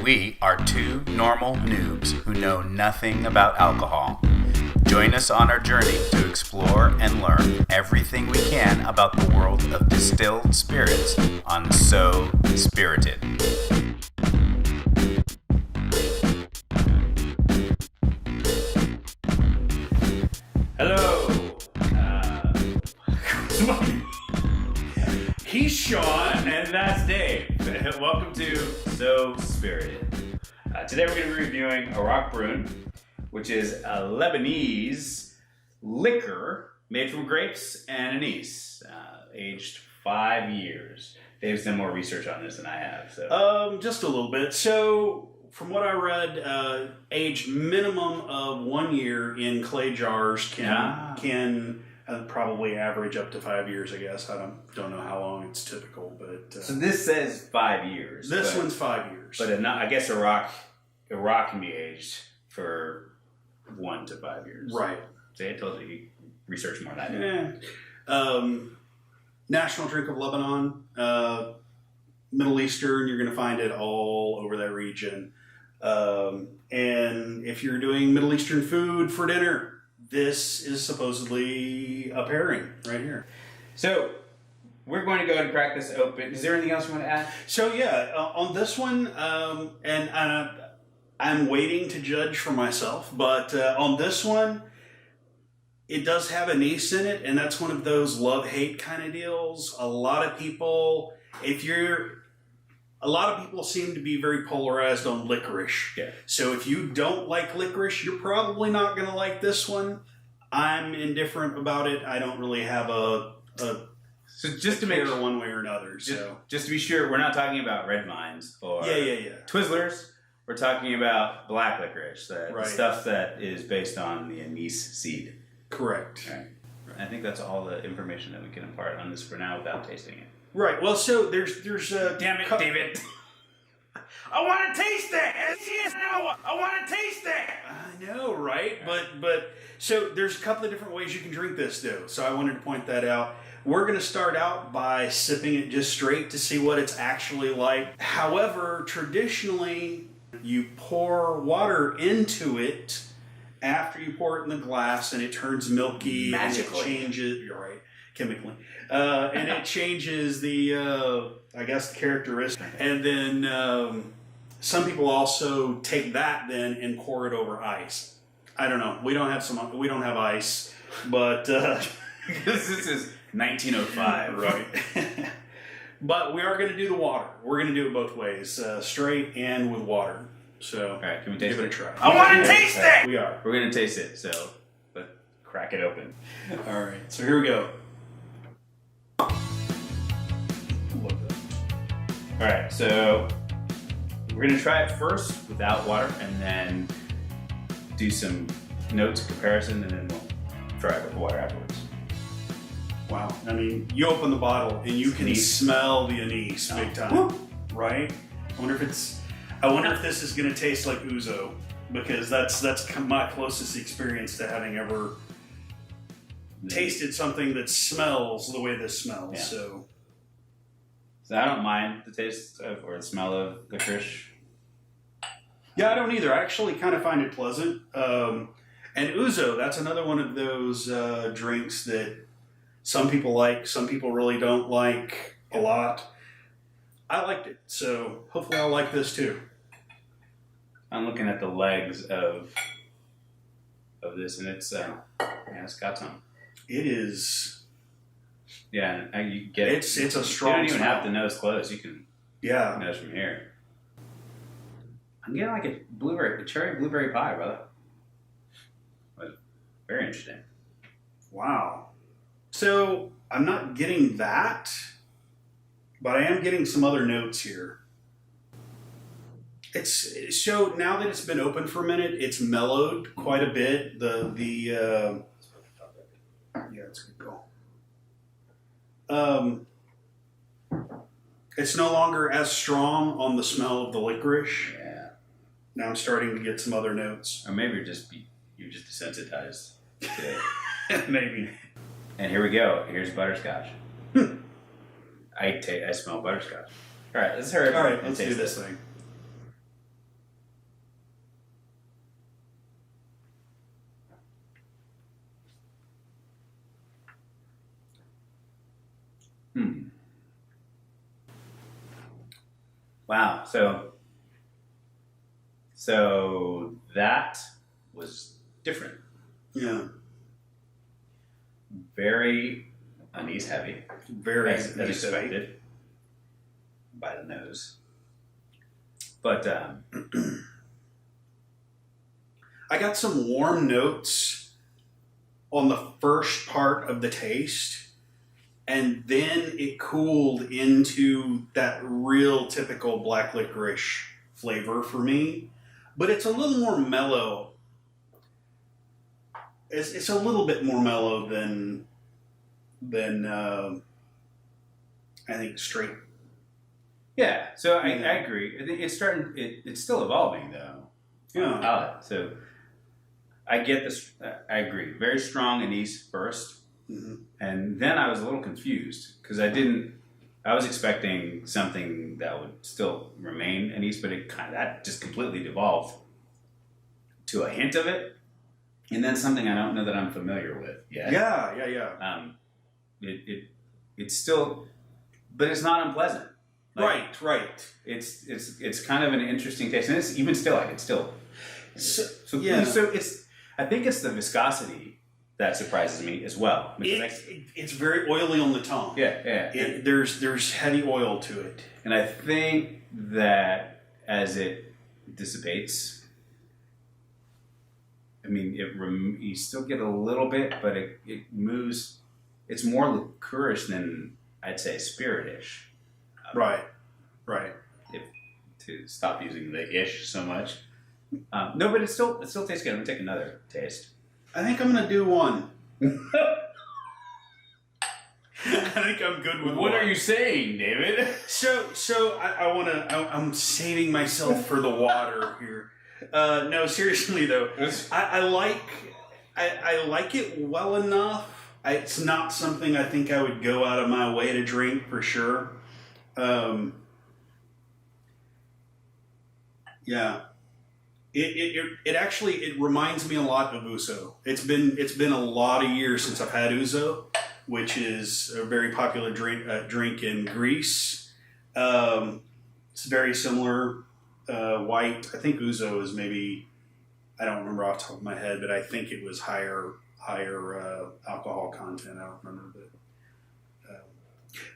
We are two normal noobs who know nothing about alcohol. Join us on our journey to explore and learn everything we can about the world of distilled spirits on So Spirited. Hello. He's Sean, and that's Dave. Welcome to So Spirited. Today we're going to be reviewing Arak Brun, which is a Lebanese liquor made from grapes and anise, aged 5 years. Dave's done more research on this than I have. So, just a little bit. So, from what I read, aged minimum of 1 year in clay jars can probably average up to 5 years. I guess I don't know how long it's typical, but so this says 5 years. This one's 5 years, but I guess Arak can be aged for 1 to 5 years. Right. See, I told you research more than I did. National drink of Lebanon, Middle Eastern. You're going to find it all over that region. And if you're doing Middle Eastern food for dinner, this is supposedly a pairing right here. So we're going to go ahead and crack this open. Is there anything else you want to add? So yeah, on this one, and I'm waiting to judge for myself, but on this one, it does have anise in it, and that's one of those love-hate kind of deals. A lot of people seem to be very polarized on licorice. Yeah. So if you don't like licorice, you're probably not going to like this one. I'm indifferent about it. I don't really have a so just to make sure one way or another. Just to be sure, we're not talking about red vines or yeah. Twizzlers. We're talking about black licorice, the Right. stuff that is based on the anise seed. Correct. Right. I think that's all the information that we can impart on this for now without tasting it. Right. Well, so there's Damn it, David! I want to taste that. Yes, I want to taste that. I know, right? But so there's a couple of different ways you can drink this, though. So I wanted to point that out. We're going to start out by sipping it just straight to see what it's actually like. However, traditionally, you pour water into it after you pour it in the glass, and it turns milky. Magically. And it changes. You're right, chemically, and it changes the I guess the characteristic. And then some people also take that then and pour it over ice. I don't know. We don't have ice, but This is 1905, right. But we are going to do the water. We're going to do it both ways, straight and with water. So, all right, can we taste give it a it? try. I want to taste it. We are. We're going to taste it. So, let's crack it open. All right. So here we go. All right, so we're going to try it first without water, and then do some notes comparison, and then we'll try it with water afterwards. Wow. I mean, you open the bottle and you can Anise. smell the anise big time, right? I wonder if this is going to taste like ouzo, because that's my closest experience to having ever tasted something that smells the way this smells. Yeah. So I don't mind the taste of or the smell of licorice. yeah, I don't either. I actually kind of find it pleasant. And ouzo, that's another one of those drinks that some people like, some people really don't like a lot. I liked it, so hopefully I'll like this too. I'm looking at the legs of this, and it's got some. It is. Yeah, you get it. It's a strong. You don't even smell. have the nose closed. You can nose from here. I'm getting like a cherry blueberry pie, brother. But very interesting. Wow. So I'm not getting that, but I am getting some other notes here. So now that it's been open for a minute, it's mellowed quite a bit. Yeah, it's a good call. It's no longer as strong on the smell of the licorice. Yeah. Now I'm starting to get some other notes. Or maybe you're just desensitized today. Maybe. And here we go. Here's butterscotch. I smell butterscotch. All right, let's hurry up. All right, and let's do taste this thing. Wow. So that was different. Yeah. Very anise heavy. Very as expected by the nose. But I got some warm notes on the first part of the taste, and then it cooled into that real typical black licorice flavor for me. But it's a little more mellow. It's a little bit more mellow than I think straight. yeah, so I agree. I think it's starting. It's still evolving though. Yeah. Palate. So I get this. I agree. Very strong anise first, and then I was a little confused because I was expecting something that would still remain anise, but that just completely devolved to a hint of it, and then something I don't know that I'm familiar with yet. Yeah. It's still, but it's not unpleasant. Like, Right. It's kind of an interesting taste, and it's even still I can still. So it's. I think it's the viscosity that surprises me as well. It's very oily on the tongue. Yeah. There's heavy oil to it, and I think that as it dissipates, I mean, you still get a little bit, but it moves. It's more licorice than I'd say spirit-ish. Right. To stop using the ish so much. No, but it still tastes good. I'm gonna take another taste. I think I'm gonna do one. I think I'm good with What one. are you saying, David? So I'm saving myself for the water here. No, seriously though, I like it well enough. It's not something I think I would go out of my way to drink for sure. Yeah. It actually reminds me a lot of Ouzo. It's been a lot of years since I've had Ouzo, which is a very popular drink in Greece. It's very similar, white. I think Ouzo is maybe, I don't remember off the top of my head, but I think it was higher alcohol content. I don't remember, but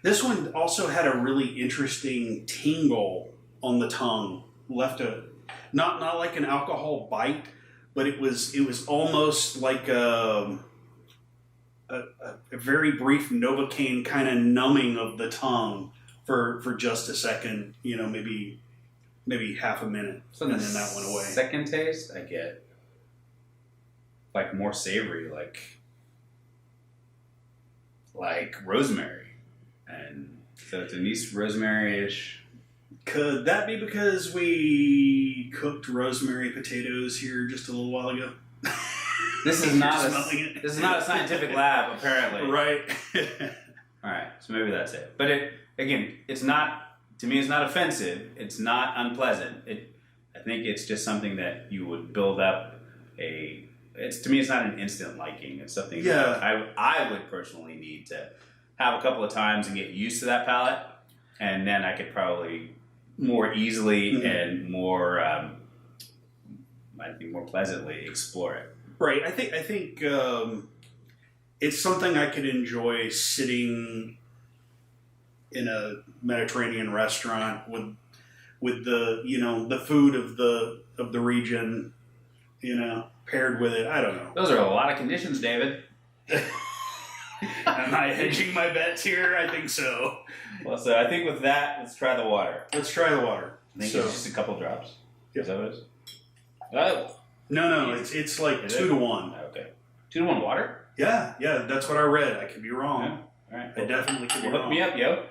this one also had a really interesting tingle on the tongue. Left not like an alcohol bite, but it was almost like a very brief Novocaine kind of numbing of the tongue for just a second, maybe half a minute, so and then that went away. Second taste, I get like more savory, like rosemary, and so it's anise rosemary-ish. Could that be because we cooked rosemary potatoes here just a little while ago? This is not a scientific lab, apparently. Right. All right, so maybe that's it. But it's not, to me, it's not offensive. It's not unpleasant. I think it's just something that you would build up to me, it's not an instant liking. It's something that I would personally need to have a couple of times and get used to that palate, and then I could probably more easily and more, I think, more pleasantly explore it. Right. I think it's something I could enjoy sitting in a Mediterranean restaurant with the the food of the region, paired with it. I don't know. Those are a lot of conditions, David. Am I hedging my bets here? I think so. Well, so I think with that, let's try the water. Let's try the water. I think it's just a couple drops. Yep. Is that what it is? Oh. No, it's like Is 2 it? to 1. Okay. 2 to 1 water? Yeah, that's what I read. I could be wrong. Yeah. All right. I definitely could be Hook wrong. me up, yo.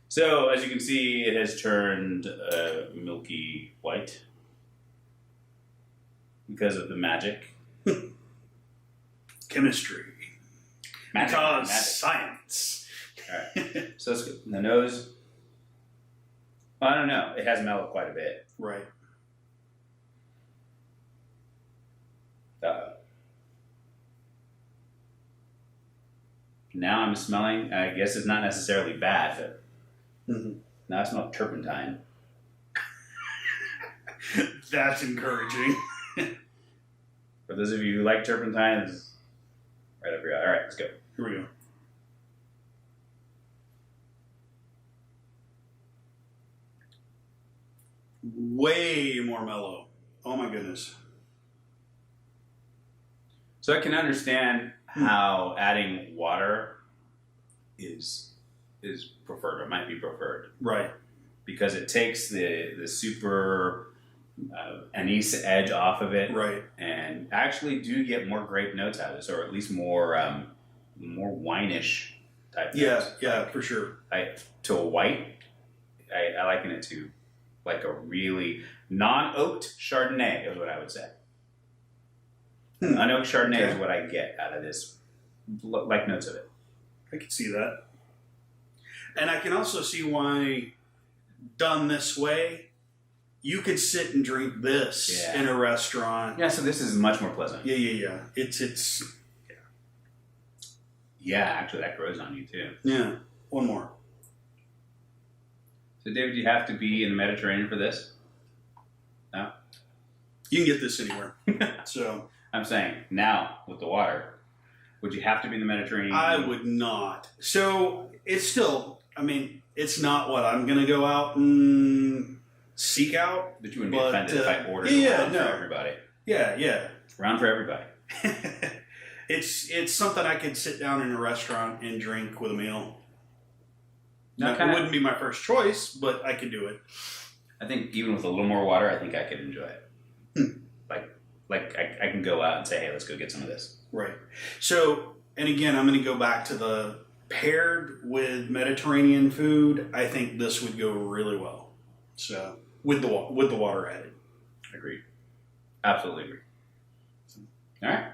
So, as you can see, it has turned milky white because of the magic. Chemistry. Magic. Science. All right. So let's go. The nose. Well, I don't know. It has mellowed quite a bit. Right. Now I'm smelling, I guess it's not necessarily bad, but Mm-hmm. now I smell turpentine. That's encouraging. For those of you who like turpentine, it's right up your alley. All right, let's go. Here we go. Way more mellow. Oh my goodness. So I can understand how adding water is preferred, or might be preferred, Right. because it takes the super anise edge off of it, Right. and actually do get more grape notes out of this, or at least more wine-ish type Yeah, notes. yeah, for sure. To a white, I liken it to like a really non-oaked Chardonnay is what I would say. Unoaked Chardonnay is what I get out of this, like notes of it. I can see that. And I can also see why, done this way, you could sit and drink this in a restaurant. Yeah, so this is much more pleasant. Yeah. It's Yeah, actually that grows on you too. yeah. One more. So David, do you have to be in the Mediterranean for this? No? You can get this anywhere. So I'm saying, now, with the water, would you have to be in the Mediterranean? I would not. So it's still, I mean, it's not what I'm going to go out and seek out. But you wouldn't be offended if I ordered round for everybody. Yeah. Round for everybody. It's something I could sit down in a restaurant and drink with a meal. No, It wouldn't be my first choice, but I could do it. I think even with a little more water, I think I could enjoy it. Like I can go out and say, hey, let's go get some of this. Right. So, and again, I'm going to go back to the paired with Mediterranean food. I think this would go really well. So, with the water added. Agreed. Absolutely agree. All right.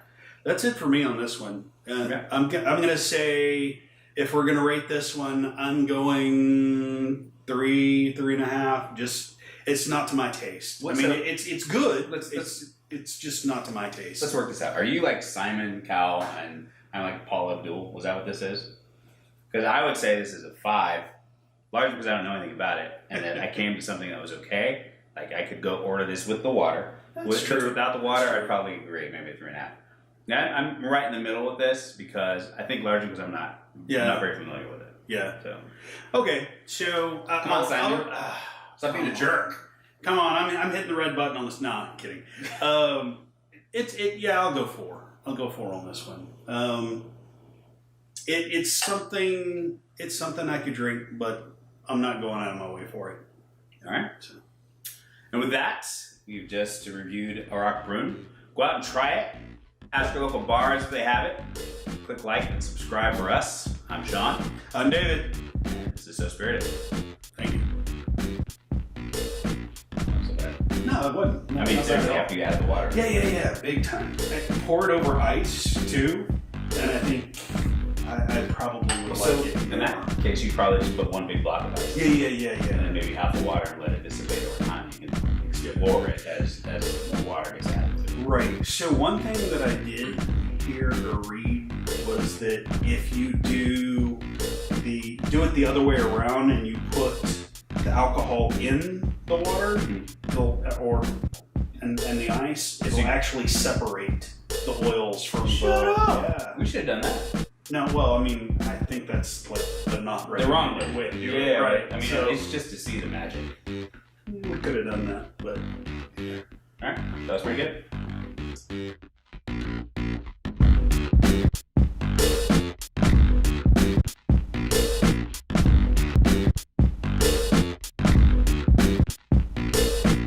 That's it for me on this one. Okay. I'm going to say, if we're going to rate this one, I'm going 3.5. Just, it's not to my taste. It's good. It's just not to my taste. Let's work this out. Are you like Simon Cowell and I'm like Paul Abdul? Was that what this is? Because I would say this is a 5, largely because I don't know anything about it, and then I came to something that was okay. Like I could go order this with the water. That's true. Without the water, I'd probably agree, maybe a 3.5. Now I'm right in the middle with this because I think largely because I'm not very familiar with it. Yeah. So okay. So come on, Simon. Stop being a jerk. Come on, I'm hitting the red button on this. No, I'm kidding. I'll go 4. I'll go 4 on this one. It's something I could drink, but I'm not going out of my way for it. All right. And with that, you've just reviewed Arak Brun. Go out and try it. Ask your local bars if they have it. Click like and subscribe for us. I'm Sean. I'm David. And this is So Spirited. Thank you. So bad. No, it wasn't. I mean, seriously, after you added the water. Yeah, big time. I poured over ice too, and I think I probably would like it. In that case, you probably just put one big block of ice. Yeah. And then maybe half the water and let it dissipate over time. You can explore it as more water gets added to it. Right. So one thing that I did hear or read was that if you do it the other way around and you put the alcohol in the water, and the ice, it'll actually separate the oils from Yeah. We should have done that. No, well, I mean, I think that's like the not right. The wrong way to do Yeah, it. right. I mean, So, it's just to see the magic. we could have done that, but All right. That was pretty good.